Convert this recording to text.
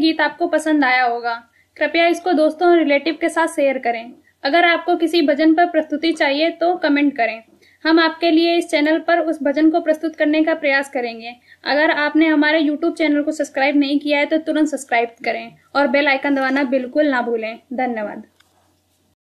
गीत आपको पसंद आया होगा। कृपया इसको दोस्तों और रिलेटिव के साथ शेयर करें। अगर आपको किसी भजन पर प्रस्तुति चाहिए तो कमेंट करें। हम आपके लिए इस चैनल पर उस भजन को प्रस्तुत करने का प्रयास करेंगे। अगर आपने हमारे YouTube चैनल को सब्सक्राइब नहीं किया है तो तुरंत सब्सक्राइब करें और बेल आइकन दबाना बिल्कुल ना भूलें। धन्यवाद।